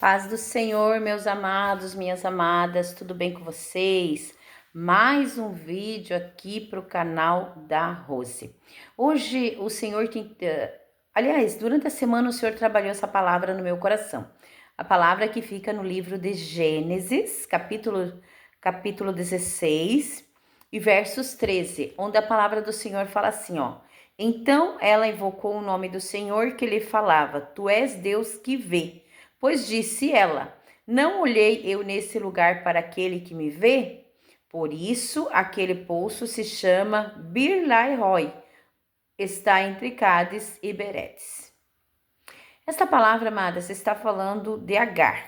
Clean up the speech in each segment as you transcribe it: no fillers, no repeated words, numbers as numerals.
Paz do Senhor, meus amados, minhas amadas, tudo bem com vocês? Mais um vídeo aqui para o canal da Rose. Hoje o Senhor tem. Aliás, durante a semana o Senhor trabalhou essa palavra no meu coração. A palavra que fica no livro de Gênesis, capítulo 16 e versos 13, onde a palavra do Senhor fala assim, ó. Então ela invocou o nome do Senhor que lhe falava: Tu és Deus que vê. Pois disse ela: Não olhei eu nesse lugar para aquele que me vê? Por isso aquele poço se chama Bir-Lahai-Roi, está entre Cádiz e Beretes. Esta palavra, amadas, está falando de Agar.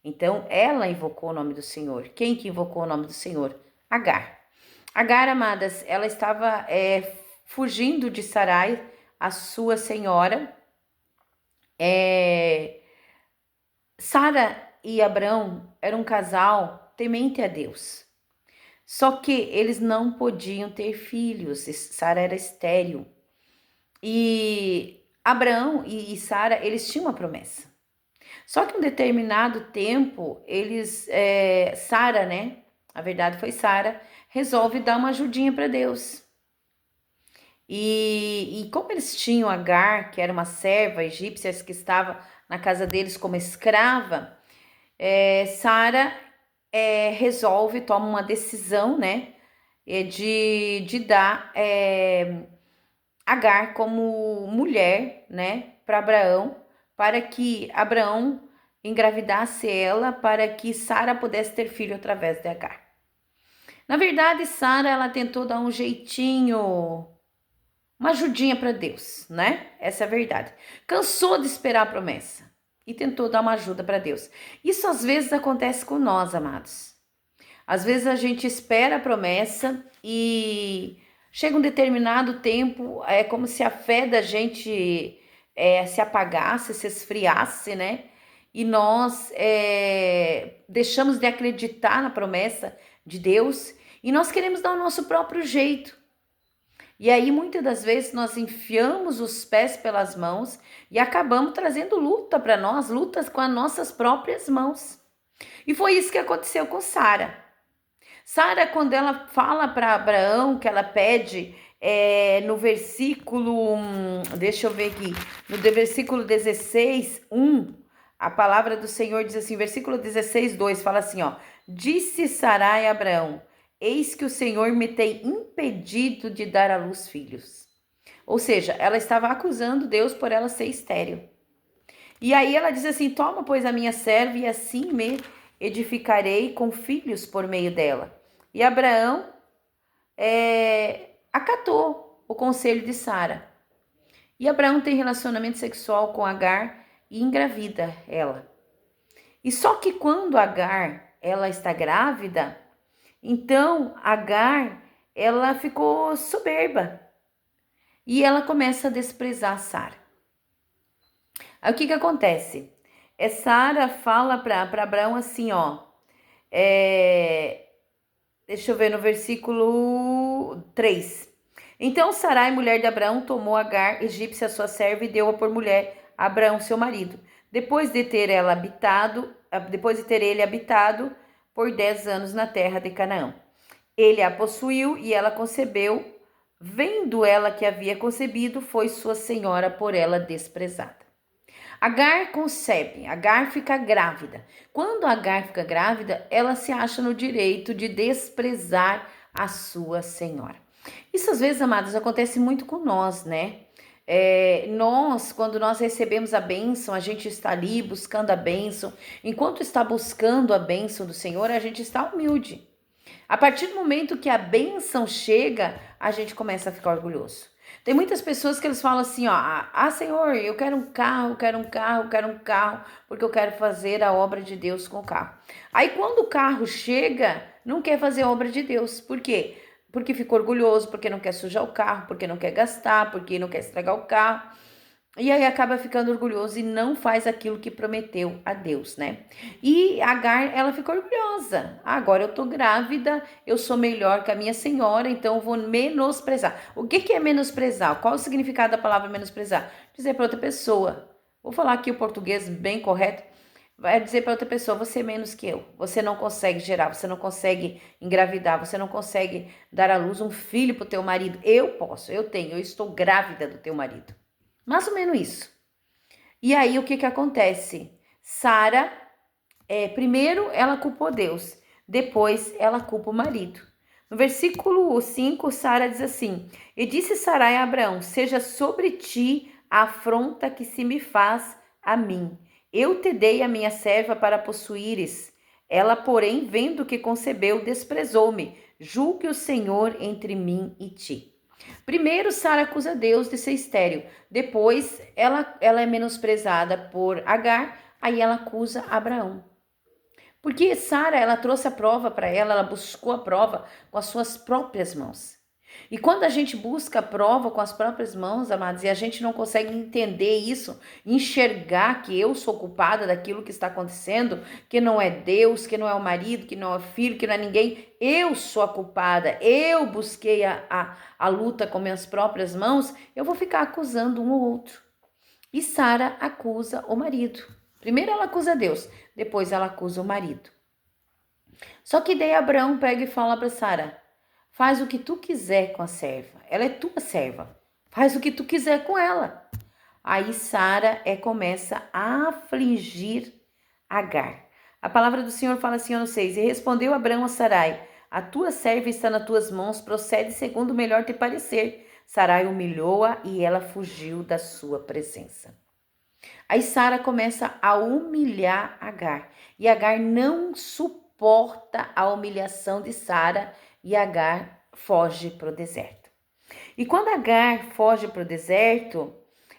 Então ela invocou o nome do Senhor. Quem que invocou o nome do Senhor? Agar. Agar, amadas, ela estava fugindo de Sarai, a sua senhora. Sara e Abrão eram um casal temente a Deus. Só que eles não podiam ter filhos. Sara era estéril. E Abrão e Sara, eles tinham uma promessa. Só que um determinado tempo, Sara, né? A verdade foi Sara, resolve dar uma ajudinha para Deus. E como eles tinham Agar, que era uma serva egípcia que estava na casa deles como escrava, Sara resolve, toma uma decisão, né, de dar Agar como mulher, né, para Abraão, para que Abraão engravidasse ela, para que Sara pudesse ter filho através de Agar. Na verdade, Sara, ela tentou dar um jeitinho, uma ajudinha para Deus, né? Essa é a verdade. Cansou de esperar a promessa e tentou dar uma ajuda para Deus. Isso às vezes acontece com nós, amados. Às vezes a gente espera a promessa e chega um determinado tempo, é como se a fé da gente se apagasse, se esfriasse, né? E nós deixamos de acreditar na promessa de Deus e nós queremos dar o nosso próprio jeito. E aí, muitas das vezes, nós enfiamos os pés pelas mãos e acabamos trazendo luta para nós, lutas com as nossas próprias mãos. E foi isso que aconteceu com Sara. Sara, quando ela fala para Abraão, que ela pede no versículo, deixa eu ver aqui, no versículo 16, 1, a palavra do Senhor diz assim, versículo 16, 2, fala assim, ó, disse Sarai a Abraão: Eis que o Senhor me tem impedido de dar à luz filhos. Ou seja, ela estava acusando Deus por ela ser estéril. E aí ela diz assim, toma, pois, a minha serva e assim me edificarei com filhos por meio dela. E Abraão acatou o conselho de Sara. E Abraão tem relacionamento sexual com Agar e engravida ela. E só que quando Agar ela está grávida, então, Agar, ela ficou soberba e ela começa a desprezar Sara. Aí o que acontece? Sara fala para Abraão assim, ó, deixa eu ver no versículo 3. Então Sarai, mulher de Abraão, tomou Agar, egípcia, sua serva, e deu-a por mulher a Abraão, seu marido. Depois de ter ele habitado por 10 anos na terra de Canaã. Ele a possuiu e ela concebeu. Vendo ela que havia concebido, foi sua senhora por ela desprezada. Agar concebe, Agar fica grávida. Quando Agar fica grávida, ela se acha no direito de desprezar a sua senhora. Isso às vezes, amados, acontece muito com nós, né? Quando nós recebemos a bênção, a gente está ali buscando a bênção. Enquanto está buscando a bênção do Senhor, a gente está humilde. A partir do momento que a bênção chega, a gente começa a ficar orgulhoso. Tem muitas pessoas que eles falam assim, ó, Senhor, eu quero um carro, porque eu quero fazer a obra de Deus com o carro. Aí quando o carro chega, não quer fazer a obra de Deus. Por quê? Porque ficou orgulhoso, porque não quer sujar o carro, porque não quer gastar, porque não quer estragar o carro. E aí acaba ficando orgulhoso e não faz aquilo que prometeu a Deus, né? E Agar, ela ficou orgulhosa. Agora eu tô grávida, eu sou melhor que a minha senhora, então eu vou menosprezar. O que é menosprezar? Qual o significado da palavra menosprezar? Dizer para outra pessoa. Vou falar aqui o português bem correto. vai dizer para outra pessoa, você é menos que eu, você não consegue gerar, você não consegue engravidar, você não consegue dar à luz um filho para o teu marido. Eu posso, eu tenho, eu estou grávida do teu marido. Mais ou menos isso. E aí o que que acontece? Sara, primeiro ela culpou Deus, depois ela culpa o marido. No versículo 5, Sara diz assim: E disse Sarai a Abraão: Seja sobre ti a afronta que se me faz a mim. Eu te dei a minha serva para possuíres. Ela, porém, vendo que concebeu, desprezou-me. Julgue o Senhor entre mim e ti. Primeiro, Sara acusa Deus de ser estéril. Depois, ela é menosprezada por Agar. Aí ela acusa Abraão. Porque Sara, ela trouxe a prova para ela buscou a prova com as suas próprias mãos. E quando a gente busca a prova com as próprias mãos, amados, e a gente não consegue entender isso, enxergar que eu sou culpada daquilo que está acontecendo, que não é Deus, que não é o marido, que não é o filho, que não é ninguém, eu sou a culpada, eu busquei a luta com minhas próprias mãos, eu vou ficar acusando um ou outro. E Sara acusa o marido. Primeiro ela acusa Deus, depois ela acusa o marido. Só que daí Abraão pega e fala para Sara: faz o que tu quiser com a serva, ela é tua serva, faz o que tu quiser com ela. Aí Sara começa a afligir Agar. A palavra do Senhor fala assim no 6: E respondeu Abraão a Sarai: A tua serva está nas tuas mãos, procede segundo o melhor te parecer. Sarai humilhou-a e ela fugiu da sua presença. Aí Sara começa a humilhar Agar. E Agar não suporta a humilhação de Sara e Agar foge para o deserto. E quando Agar foge para o deserto,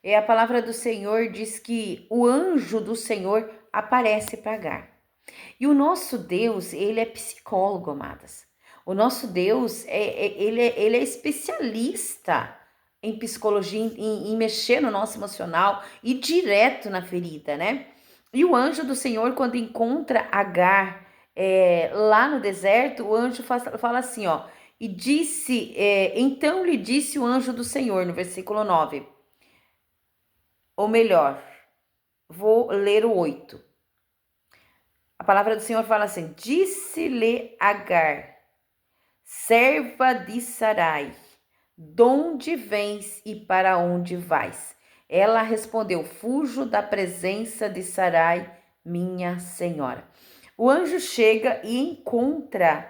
a palavra do Senhor diz que o anjo do Senhor aparece para Agar. E o nosso Deus, ele é psicólogo, amadas. O nosso Deus, ele é especialista em psicologia, em mexer no nosso emocional e direto na ferida, né? E o anjo do Senhor, quando encontra Agar lá no deserto, o anjo fala assim, ó. E disse, então lhe disse o anjo do Senhor, no versículo 9. Ou melhor, vou ler o 8. A palavra do Senhor fala assim: Disse-lhe Agar, serva de Sarai, donde vens e para onde vais? Ela respondeu: Fujo da presença de Sarai, minha senhora. O anjo chega e encontra,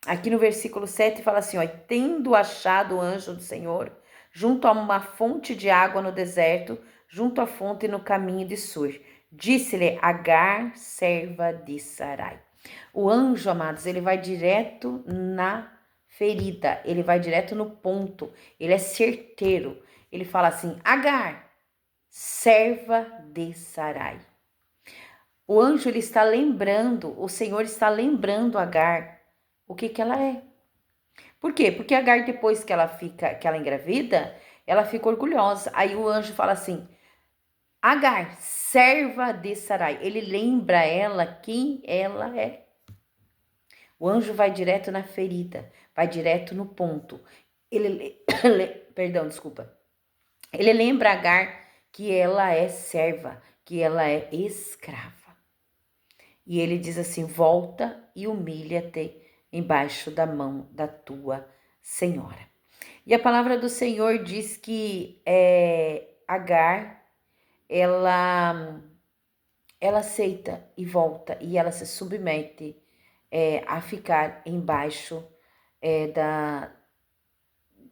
aqui no versículo 7 fala assim, ó, tendo achado o anjo do Senhor, junto a uma fonte de água no deserto, junto à fonte no caminho de Sur. Disse-lhe Agar, serva de Sarai. O anjo, amados, ele vai direto na ferida, ele vai direto no ponto, ele é certeiro. Ele fala assim, Agar, serva de Sarai. O anjo, ele está lembrando, o Senhor está lembrando Agar o que ela é. Por quê? Porque Agar, depois que ela engravida, ela fica orgulhosa. Aí o anjo fala assim, Agar, serva de Sarai. Ele lembra ela quem ela é. O anjo vai direto na ferida, vai direto no ponto. Perdão, desculpa. Ele lembra Agar que ela é serva, que ela é escrava. E ele diz assim, volta e humilha-te embaixo da mão da tua senhora. E a palavra do Senhor diz que Agar, ela aceita e volta e ela se submete a ficar embaixo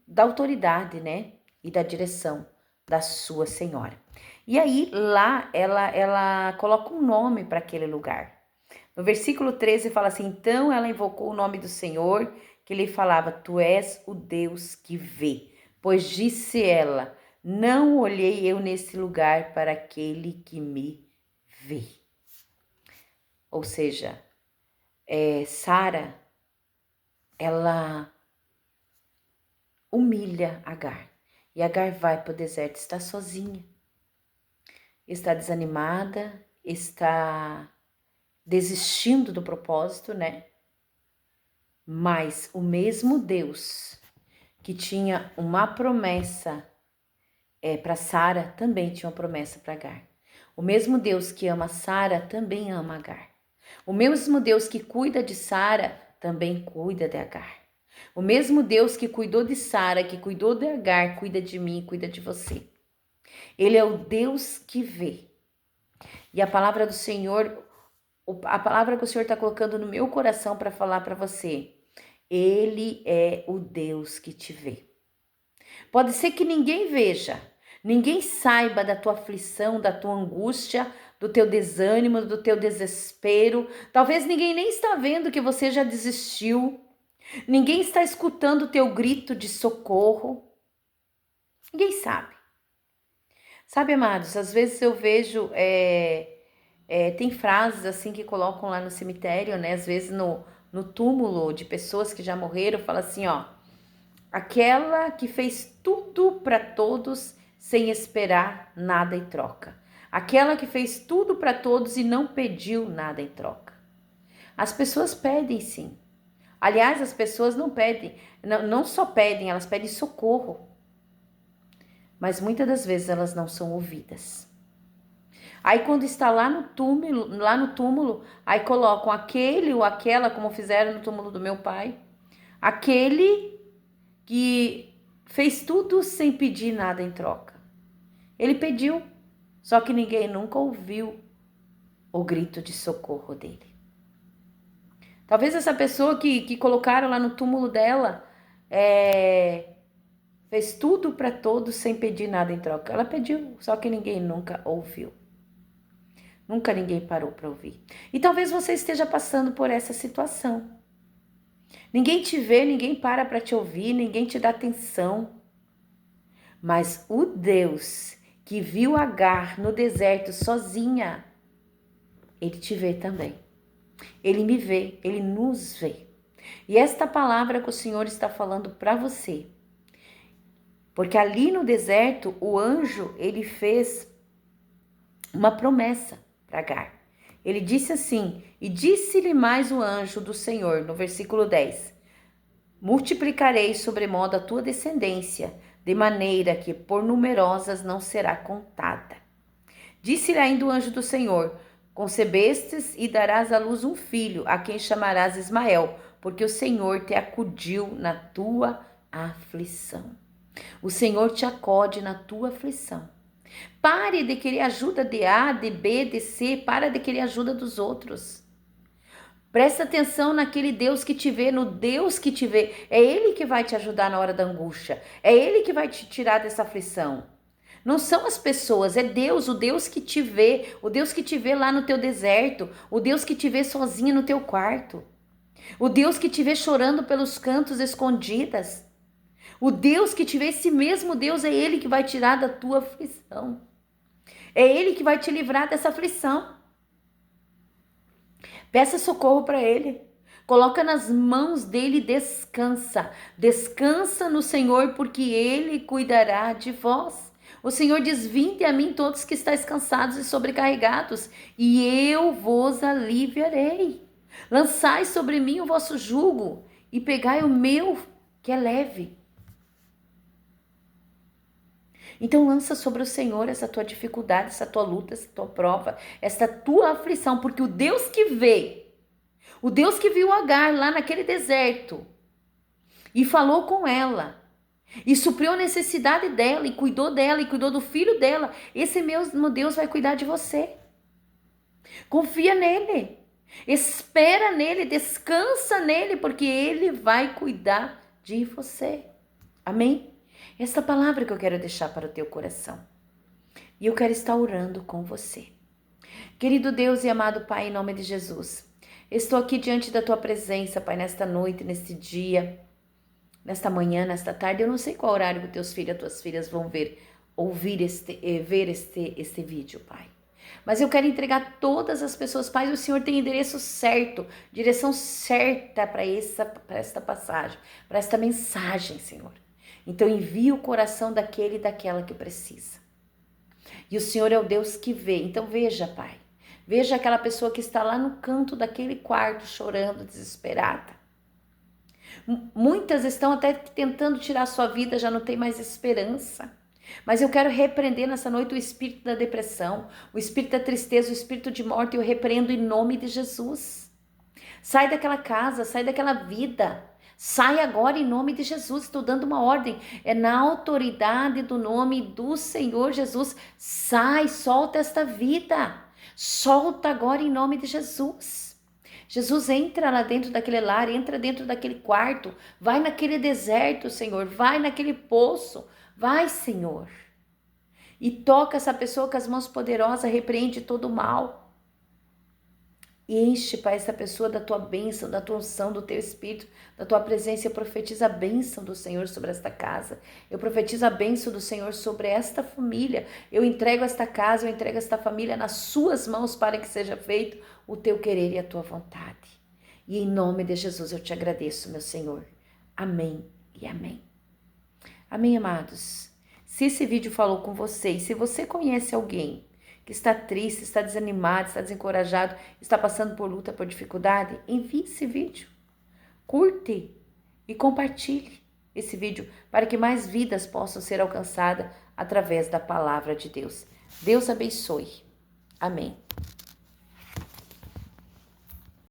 da autoridade, né? E da direção da sua senhora. E aí lá ela coloca um nome para aquele lugar. No versículo 13 fala assim, então ela invocou o nome do Senhor, que lhe falava, tu és o Deus que vê. Pois disse ela, não olhei eu nesse lugar para aquele que me vê. Ou seja, Sara, ela humilha Agar. E Agar vai para o deserto, está sozinha. Está desanimada, está desistindo do propósito, né? Mas o mesmo Deus que tinha uma promessa para Sara, também tinha uma promessa para Agar. O mesmo Deus que ama Sara também ama Agar. O mesmo Deus que cuida de Sara também cuida de Agar. O mesmo Deus que cuidou de Sara, que cuidou de Agar, cuida de mim, cuida de você. Ele é o Deus que vê. E a palavra do Senhor, a palavra que o Senhor está colocando no meu coração para falar para você, Ele é o Deus que te vê. Pode ser que ninguém veja, ninguém saiba da tua aflição, da tua angústia, do teu desânimo, do teu desespero. Talvez ninguém nem está vendo que você já desistiu. Ninguém está escutando o teu grito de socorro. Ninguém sabe. Sabe, amados, às vezes eu vejo, tem frases assim que colocam lá no cemitério, né? Às vezes no túmulo de pessoas que já morreram, fala assim, ó. Aquela que fez tudo para todos sem esperar nada em troca. Aquela que fez tudo para todos e não pediu nada em troca. As pessoas pedem sim. Aliás, as pessoas não pedem, não só pedem, elas pedem socorro. Mas muitas das vezes elas não são ouvidas. Aí quando está lá no túmulo, aí colocam aquele ou aquela, como fizeram no túmulo do meu pai, aquele que fez tudo sem pedir nada em troca. Ele pediu, só que ninguém nunca ouviu o grito de socorro dele. Talvez essa pessoa que colocaram lá no túmulo dela fez tudo para todos sem pedir nada em troca. Ela pediu, só que ninguém nunca ouviu. Nunca ninguém parou para ouvir. E talvez você esteja passando por essa situação. Ninguém te vê, ninguém para te ouvir, ninguém te dá atenção. Mas o Deus que viu Agar no deserto sozinha, Ele te vê também. Ele me vê, Ele nos vê. E esta palavra que o Senhor está falando para você, porque ali no deserto o anjo, ele fez uma promessa para Agar. Ele disse assim, e disse-lhe mais o anjo do Senhor, no versículo 10, multiplicarei sobremodo a tua descendência, de maneira que por numerosas não será contada. Disse-lhe ainda o anjo do Senhor, concebestes e darás à luz um filho, a quem chamarás Ismael, porque o Senhor te acudiu na tua aflição. O Senhor te acode na tua aflição. Pare de querer ajuda de A, de B, de C, para de querer ajuda dos outros. Presta atenção naquele Deus que te vê, no Deus que te vê. É Ele que vai te ajudar na hora da angústia. É Ele que vai te tirar dessa aflição. Não são as pessoas, é Deus, o Deus que te vê. O Deus que te vê lá no teu deserto. O Deus que te vê sozinha no teu quarto. O Deus que te vê chorando pelos cantos escondidas. O Deus que te vê, esse mesmo Deus, é Ele que vai tirar da tua aflição. É Ele que vai te livrar dessa aflição. Peça socorro para Ele. Coloca nas mãos dele e descansa. Descansa no Senhor, porque Ele cuidará de vós. O Senhor diz, vinde a mim todos que estáis cansados e sobrecarregados, e eu vos aliviarei. Lançai sobre mim o vosso jugo, e pegai o meu, que é leve. Então lança sobre o Senhor essa tua dificuldade, essa tua luta, essa tua prova, essa tua aflição, porque o Deus que vê, o Deus que viu Agar lá naquele deserto e falou com ela, e supriu a necessidade dela, e cuidou do filho dela, esse mesmo Deus vai cuidar de você. Confia nele, espera nele, descansa nele, porque ele vai cuidar de você. Amém? Essa palavra que eu quero deixar para o teu coração. E eu quero estar orando com você. Querido Deus e amado Pai, em nome de Jesus, estou aqui diante da tua presença, Pai, nesta noite, neste dia, nesta manhã, nesta tarde. Eu não sei qual horário que teus filhos e tuas filhas vão ver este vídeo, Pai. Mas eu quero entregar todas as pessoas, Pai, o Senhor tem endereço certo, direção certa para esta passagem, para esta mensagem, Senhor. Então envia o coração daquele e daquela que precisa. E o Senhor é o Deus que vê. Então veja, Pai. Veja aquela pessoa que está lá no canto daquele quarto chorando, desesperada. Muitas estão até tentando tirar a sua vida, já não tem mais esperança. Mas eu quero repreender nessa noite o espírito da depressão, o espírito da tristeza, o espírito de morte. Eu repreendo em nome de Jesus. Sai daquela casa, sai daquela vida. Sai agora em nome de Jesus. Estou dando uma ordem. É na autoridade do nome do Senhor Jesus. Sai, solta esta vida. Solta agora em nome de Jesus. Jesus, entra lá dentro daquele lar, entra dentro daquele quarto. Vai naquele deserto, Senhor. Vai naquele poço. Vai, Senhor. E toca essa pessoa com as mãos poderosas. Repreende todo o mal. E enche, Pai, essa pessoa da tua bênção, da tua unção, do teu espírito, da tua presença. Eu profetizo a bênção do Senhor sobre esta casa. Eu profetizo a bênção do Senhor sobre esta família. Eu entrego esta casa, eu entrego esta família nas suas mãos para que seja feito o teu querer e a tua vontade. E em nome de Jesus eu te agradeço, meu Senhor. Amém e amém. Amém, amados. Se esse vídeo falou com vocês, se você conhece alguém que está triste, está desanimado, está desencorajado, está passando por luta, por dificuldade, envie esse vídeo, curte e compartilhe esse vídeo para que mais vidas possam ser alcançadas através da palavra de Deus. Deus abençoe. Amém.